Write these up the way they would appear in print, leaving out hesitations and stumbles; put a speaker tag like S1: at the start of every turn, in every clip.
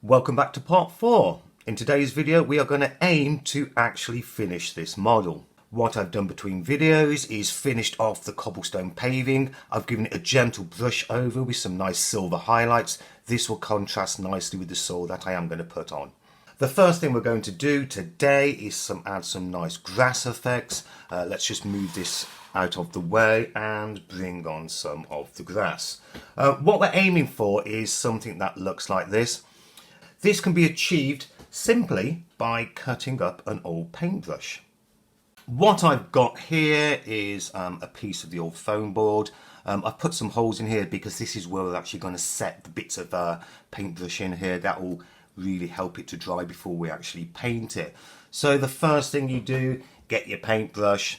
S1: Welcome back to part 4. In today's video we are going to aim to actually finish this model. What I've done between videos is finished off the cobblestone paving. I've given it a gentle brush over with some nice silver highlights. This will contrast nicely with the soil that I am going to put on. The first thing we're going to do today is add some nice grass effects. Let's just move this out of the way and bring on some of the grass. What we're aiming for is something that looks like this. This can be achieved simply by cutting up an old paintbrush. What I've got here is a piece of the old foam board. I've put some holes in here because this is where we're actually going to set the bits of paintbrush in here. That will really help it to dry before we actually paint it. So the first thing you do, get your paintbrush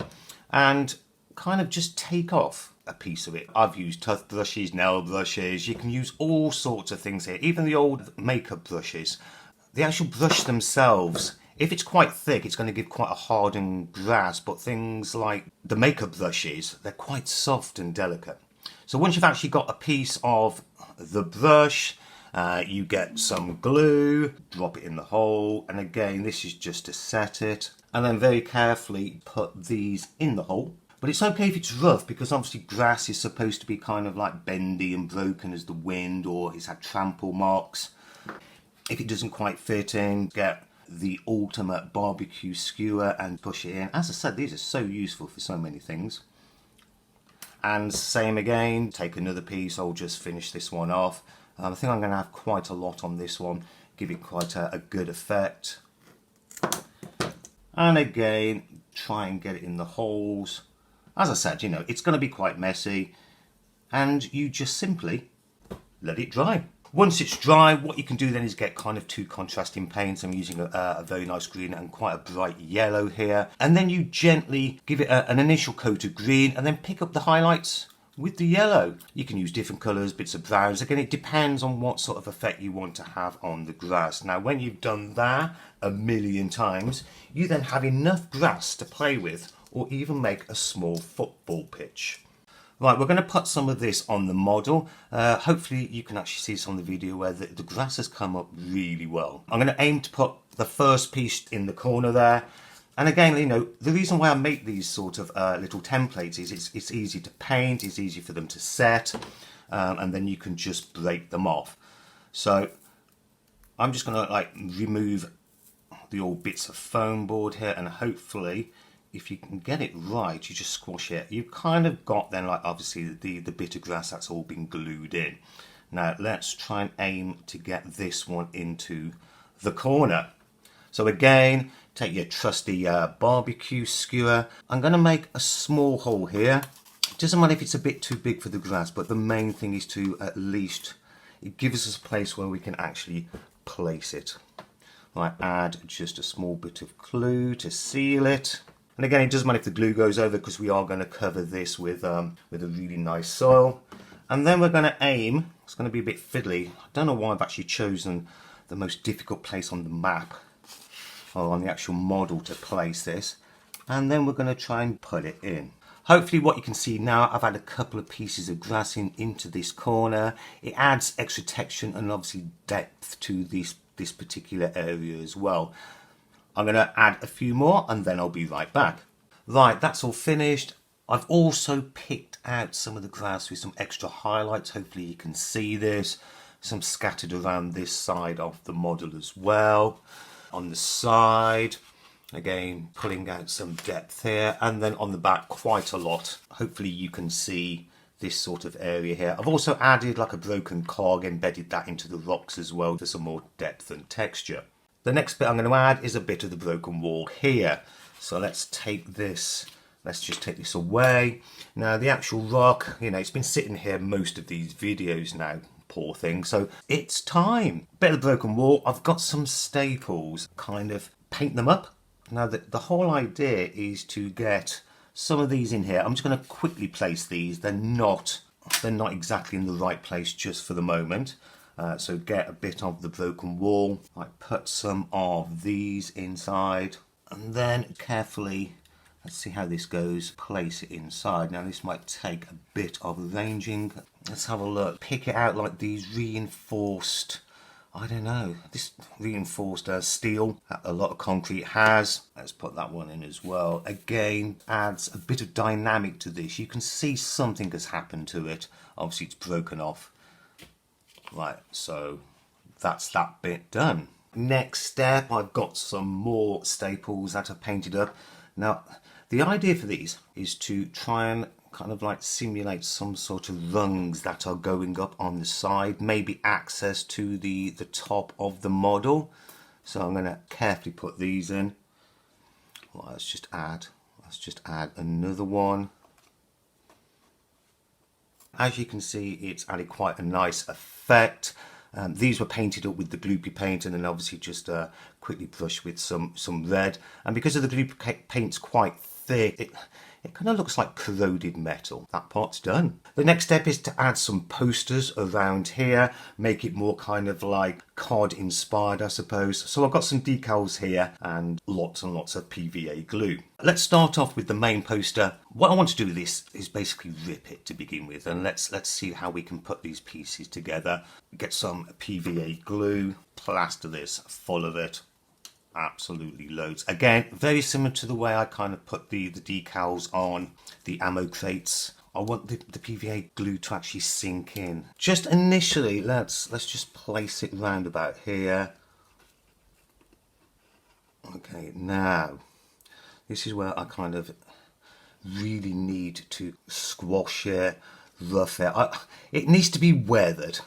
S1: and kind of just take off a piece of it. I've used tuff brushes, nail brushes. You can use all sorts of things here, even the old makeup brushes. The actual brush themselves, if it's quite thick, it's going to give quite a hardened grasp, but things like the makeup brushes, they're quite soft and delicate. So once you've actually got a piece of the brush, you get some glue, drop it in the hole, and again this is just to set it, and then very carefully put these in the hole. But it's okay if it's rough, because obviously grass is supposed to be kind of like bendy and broken as the wind, or it's had trample marks. If it doesn't quite fit in, get the ultimate barbecue skewer and push it in. As I said, these are so useful for so many things. And same again, take another piece. I'll just finish this one off. I think I'm going to have quite a lot on this one, give it quite a good effect. And again, try and get it in the holes. As I said, you know, it's going to be quite messy, and you just simply let it dry. Once it's dry, what you can do then is get kind of two contrasting paints. I'm using a very nice green and quite a bright yellow here. And then you gently give it an initial coat of green and then pick up the highlights with the yellow. You can use different colours, bits of browns. Again, it depends on what sort of effect you want to have on the grass. Now, when you've done that a million times, you then have enough grass to play with, or even make a small football pitch. Right, we're going to put some of this on the model. Hopefully you can actually see this on the video where the grass has come up really well. I'm going to aim to put the first piece in the corner there. And again, you know, the reason why I make these sort of little templates is it's easy to paint, it's easy for them to set, and then you can just break them off. So I'm just going to like remove the old bits of foam board here, and hopefully if you can get it right, you just squash it. You've kind of got then like obviously the bit of grass that's all been glued in. Now let's try and aim to get this one into the corner. So again, take your trusty barbecue skewer. I'm going to make a small hole here. It doesn't matter if it's a bit too big for the grass, but the main thing is to at least, it gives us a place where we can actually place it. I add just a small bit of glue to seal it. And again, it doesn't matter if the glue goes over, because we are going to cover this with a really nice soil. And then we're going to aim, it's going to be a bit fiddly. I don't know why I've actually chosen the most difficult place on the map, or on the actual model, to place this. And then we're going to try and put it in. Hopefully what you can see now, I've had a couple of pieces of grass into this corner. It adds extra texture and obviously depth to this particular area as well. I'm going to add a few more and then I'll be right back. Right, that's all finished. I've also picked out some of the grass with some extra highlights. Hopefully you can see this. Some scattered around this side of the model as well. On the side, again, pulling out some depth here. And then on the back, quite a lot. Hopefully you can see this sort of area here. I've also added like a broken cog, embedded that into the rocks as well for some more depth and texture. The next bit I'm going to add is a bit of the broken wall here. So let's take this, let's just take this away. Now the actual rock, you know, it's been sitting here most of these videos now, poor thing. So it's time. Bit of the broken wall. I've got some staples, kind of paint them up. Now the whole idea is to get some of these in here. I'm just going to quickly place these. They're not exactly in the right place just for the moment. So get a bit of the broken wall. I put some of these inside, and then carefully, let's see how this goes, place it inside. Now this might take a bit of arranging. Let's have a look. Pick it out like these reinforced I don't know, this reinforced steel that a lot of concrete has. Let's put that one in as well. Again, adds a bit of dynamic to this. You can see something has happened to it. Obviously it's broken off. Right, so that's that bit done. Next step, I've got some more staples that I've painted up. Now, the idea for these is to try and kind of like simulate some sort of rungs that are going up on the side, maybe access to the top of the model. So I'm going to carefully put these in. Well, let's just add another one. As you can see, it's added quite a nice effect. These were painted up with the gloopy paint, and then obviously just quickly brushed with some red. And because of the gloopy paint's quite thick, it kind of looks like corroded metal. That part's done. The next step is to add some posters around here, make it more kind of like COD inspired, I suppose. So I've got some decals here and lots of PVA glue. Let's start off with the main poster. What I want to do with this is basically rip it to begin with, and let's see how we can put these pieces together. Get some PVA glue, plaster this full of it. Absolutely loads. Again, very similar to the way I kind of put the decals on the ammo crates. I want the PVA glue to actually sink in. Just initially, let's just place it round about here. Okay, now this is where I kind of really need to squash it, rough it. It needs to be weathered.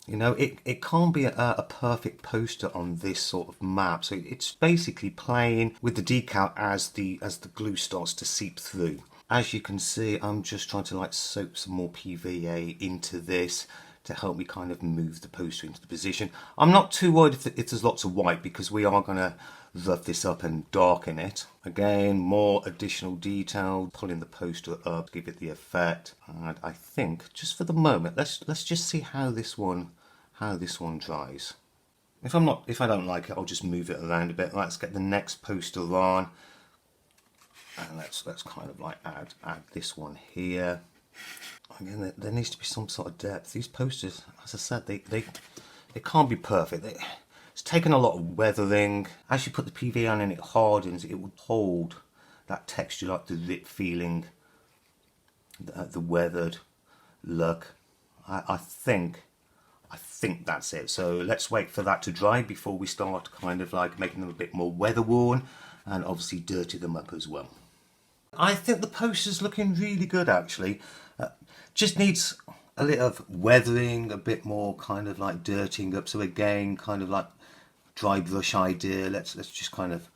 S1: You know, it can't be a perfect poster on this sort of map. So it's basically playing with the decal as the glue starts to seep through. As you can see, I'm just trying to like soak some more PVA into this to help me kind of move the poster into the position. I'm not too worried if there's lots of white, because we are going to rough this up and darken it. Again, more additional detail, pulling the poster up, give it the effect. And I think, just for the moment, let's just see how this one dries. If I don't like it, I'll just move it around a bit. Let's get the next poster on, and let's kind of like add this one here. Again, there needs to be some sort of depth. These posters, as I said, they can't be perfect. It's taken a lot of weathering. As you put the PVA on and it hardens, it will hold that texture, like the ripped feeling, the weathered look. I think that's it. So let's wait for that to dry before we start kind of like making them a bit more weather worn, and obviously dirty them up as well. I think the poster's looking really good actually. Just needs a little of weathering, a bit more kind of like dirtying up. So again, kind of like dry brush idea. Let's just kind of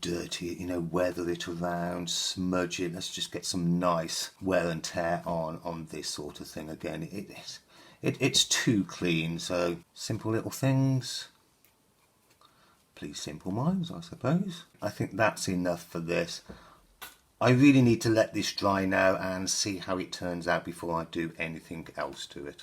S1: dirty it, you know, weather it around, smudge it. Let's just get some nice wear and tear on this sort of thing. Again, it's too clean, so simple little things. Please simple minds, I suppose. I think that's enough for this. I really need to let this dry now and see how it turns out before I do anything else to it.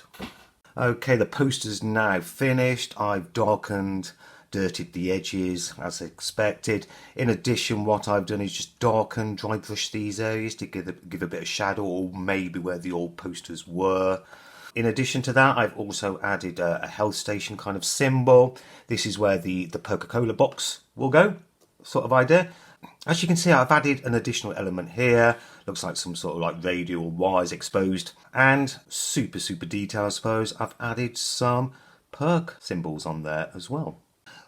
S1: Okay, the poster's now finished. I've darkened, dirtied the edges as expected. In addition, what I've done is just darken, dry brush these areas to give a bit of shadow, or maybe where the old posters were. In addition to that, I've also added a health station kind of symbol. This is where the Coca-Cola box will go, sort of idea. As you can see, I've added an additional element here. Looks like some sort of like radio wires exposed. And super detail, I suppose. I've added some perk symbols on there as well.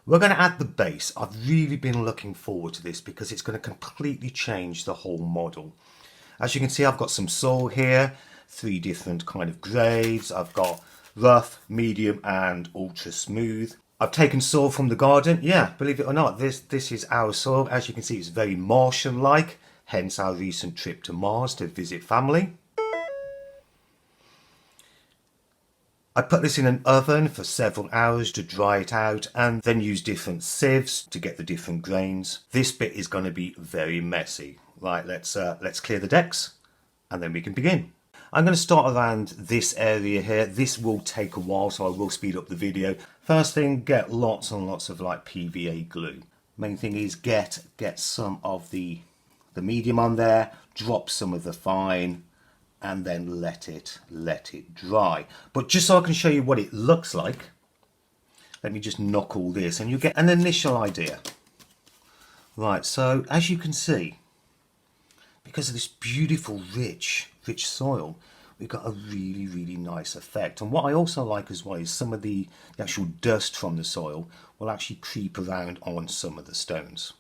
S1: We're going to add the base. I've really been looking forward to this because it's going to completely change the whole model. As you can see, I've got some soil here. 3 different kind of grades. I've got rough, medium and ultra smooth. I've taken soil from the garden. Yeah, believe it or not, this is our soil. As you can see, it's very Martian-like, hence our recent trip to Mars to visit family. I put this in an oven for several hours to dry it out, and then use different sieves to get the different grains. This bit is going to be very messy. Right, let's clear the decks and then we can begin. I'm going to start around this area here. This will take a while, so I will speed up the video. First thing, get lots and lots of like PVA glue. Main thing is get some of the medium on there, drop some of the fine, and then let it dry. But just so I can show you what it looks like, Let me just knock all this and you get an initial idea. Right, so as you can see, because of this beautiful rich soil, we've got a really nice effect. And what I also like as well is some of the actual dust from the soil will actually creep around on some of the stones.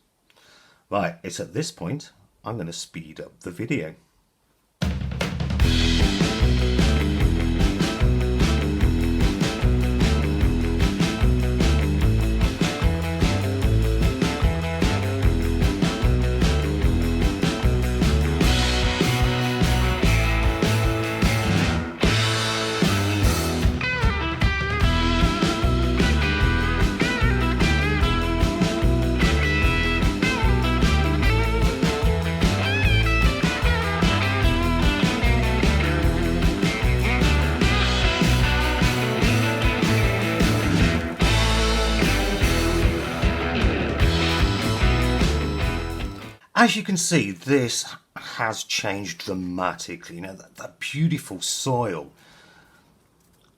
S1: Right, it's at this point I'm going to speed up the video. As you can see, this has changed dramatically. You know, that beautiful soil,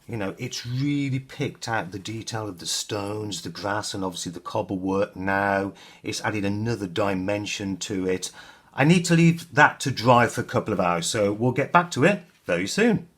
S1: you know, it's really picked out the detail of the stones, the grass, and obviously the cobble work now. It's added another dimension to it. I need to leave that to dry for a couple of hours, so we'll get back to it very soon.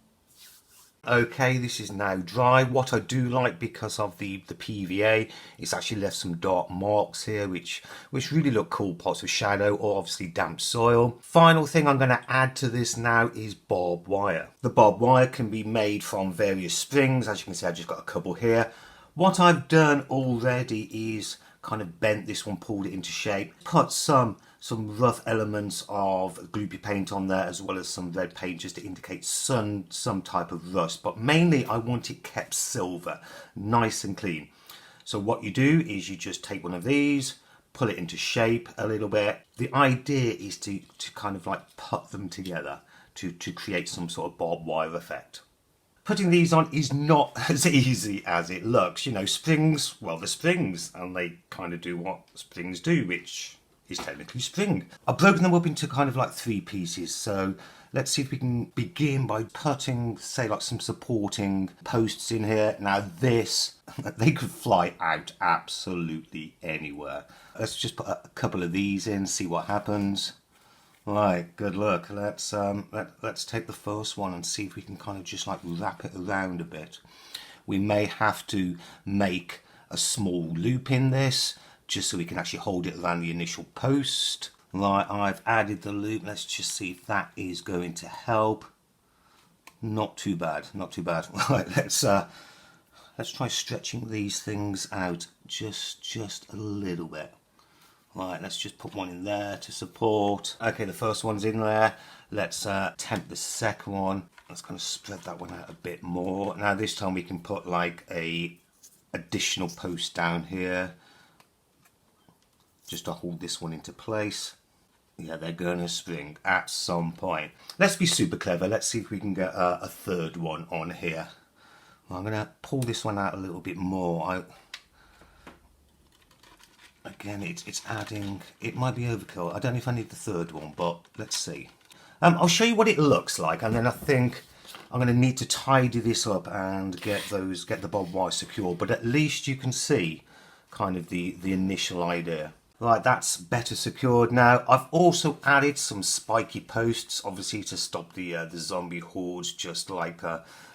S1: Okay, this is now dry. What I do like, because of the PVA, it's actually left some dark marks here, which really look cool, pots of shadow or obviously damp soil. Final thing I'm going to add to this now is barbed wire. The barbed wire can be made from various springs. As you can see, I've just got a couple here. What I've done already is kind of bent this one, pulled it into shape, put some rough elements of gloopy paint on there, as well as some red paint just to indicate some type of rust, but mainly I want it kept silver, nice and clean. So what you do is you just take one of these, pull it into shape a little bit. The idea is to kind of like put them together to create some sort of barbed wire effect. Putting these on is not as easy as it looks. You know, springs, well, they're springs, and they kind of do what springs do, which is technically spring. I've broken them up into kind of like 3 pieces, so let's see if we can begin by putting, say, like some supporting posts in here. Now this, they could fly out absolutely anywhere. Let's just put a couple of these in, see what happens. Right, good luck. Let's take the first one and see if we can kind of just like wrap it around a bit. We may have to make a small loop in this, just so we can actually hold it around the initial post. Right, I've added the loop. Let's just see if that is going to help. Not too bad, not too bad. Right, let's try stretching these things out just a little bit. Right, let's just put one in there to support. Okay, the first one's in there. Let's attempt the second one. Let's kind of spread that one out a bit more. Now this time we can put like a additional post down here, just to hold this one into place. Yeah, they're going to spring at some point. Let's be super clever. Let's see if we can get a third one on here. I'm going to pull this one out a little bit more. Again, it's adding, it might be overkill. I don't know if I need the third one, but let's see. I'll show you what it looks like, and then I think I'm going to need to tidy this up and get the barbed wire secure, but at least you can see kind of the initial idea. Right, that's better secured now. I've also added some spiky posts, obviously to stop the zombie hordes just like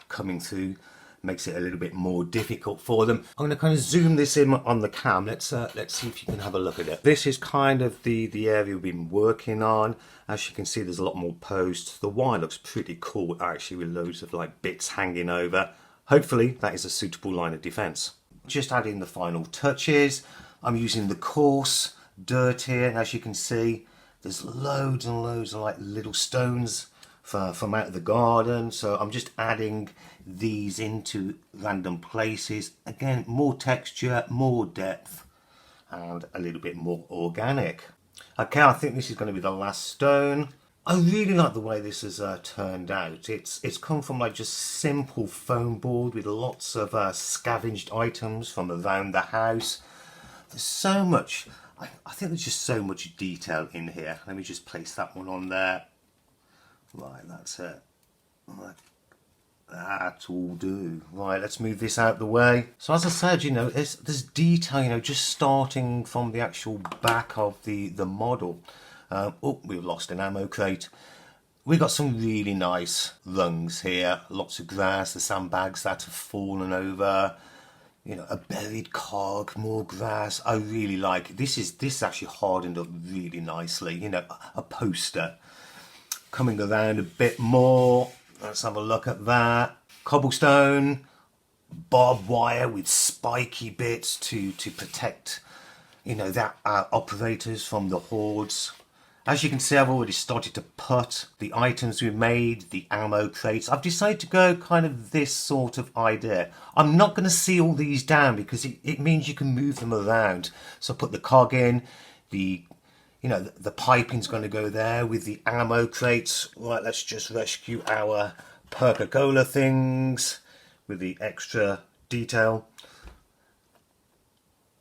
S1: coming through. Makes it a little bit more difficult for them. I'm going to kind of zoom this in on the cam. Let's see if you can have a look at it. This is kind of the area we've been working on. As you can see, there's a lot more posts. The wire looks pretty cool actually, with loads of like bits hanging over. Hopefully that is a suitable line of defense. Just adding the final touches. I'm using the coarse dirt here, and as you can see, there's loads and loads of like little stones from out of the garden, so I'm just adding these into random places. Again, more texture, more depth, and a little bit more organic. Okay, I think this is going to be the last stone. I really like the way this has turned out. It's come from like just simple foam board with lots of scavenged items from around the house. There's so much, I think there's just so much detail in here. Let me just place that one on there. Right, that's it. Right. That'll do. Right, let's move this out the way. So as I said, you know, there's detail, you know, just starting from the actual back of the model. Oh, we've lost an ammo crate. We've got some really nice rungs here. Lots of grass, the sandbags that have fallen over. You know, a buried cog, more grass. I really like it. This actually hardened up really nicely. You know, a poster. Coming around a bit more. Let's have a look at that. Cobblestone, barbed wire with spiky bits to protect, you know, that operators from the hordes. As you can see, I've already started to put the items we've made, the ammo crates. I've decided to go kind of this sort of idea. I'm not going to seal these down because it means you can move them around. So put the cog in, the piping's going to go there with the ammo crates. Right, let's just rescue our Coca-Cola things with the extra detail.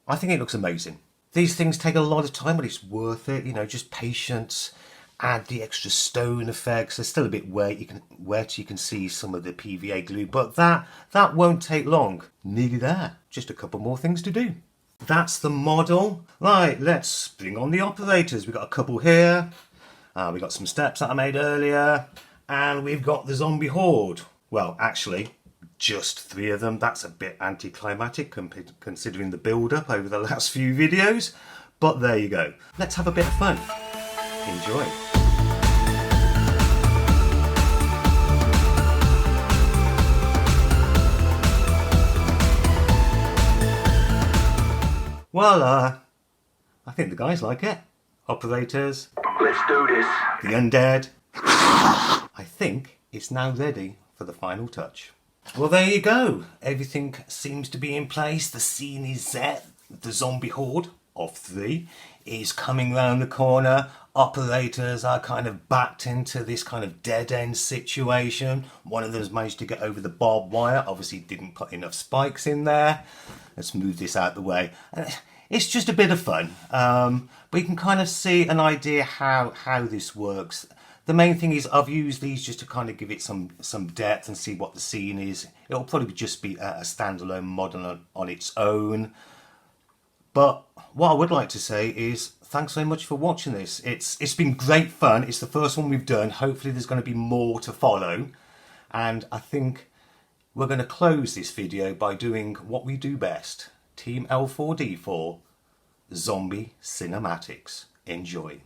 S1: I think it looks amazing. These things take a lot of time, but it's worth it. You know, just patience. Add the extra stone effects. They're still a bit wet. You can see some of the PVA glue, but that won't take long. Nearly there. Just a couple more things to do. That's the model. Right, let's bring on the operators. We've got a couple here. We've got some steps that I made earlier. And we've got the zombie horde. Well, actually, just 3 of them. That's a bit anticlimactic considering the build-up over the last few videos. But there you go. Let's have a bit of fun. Enjoy. Well, I think the guys like it. Operators.
S2: Let's do this.
S1: The undead. I think it's now ready for the final touch. Well, there you go. Everything seems to be in place. The scene is set. The zombie horde of 3 is coming round the corner. Operators are kind of backed into this kind of dead-end situation. One of them's managed to get over the barbed wire. Obviously didn't put enough spikes in there. Let's move this out the way. It's just a bit of fun. But you can kind of see an idea how this works. The main thing is I've used these just to kind of give it some depth and see what the scene is. It'll probably just be a standalone model on its own. But what I would like to say is thanks so much for watching this. It's been great fun. It's the first one we've done. Hopefully there's going to be more to follow. And I think we're going to close this video by doing what we do best. Team L4D4 Zombie Cinematics. Enjoy.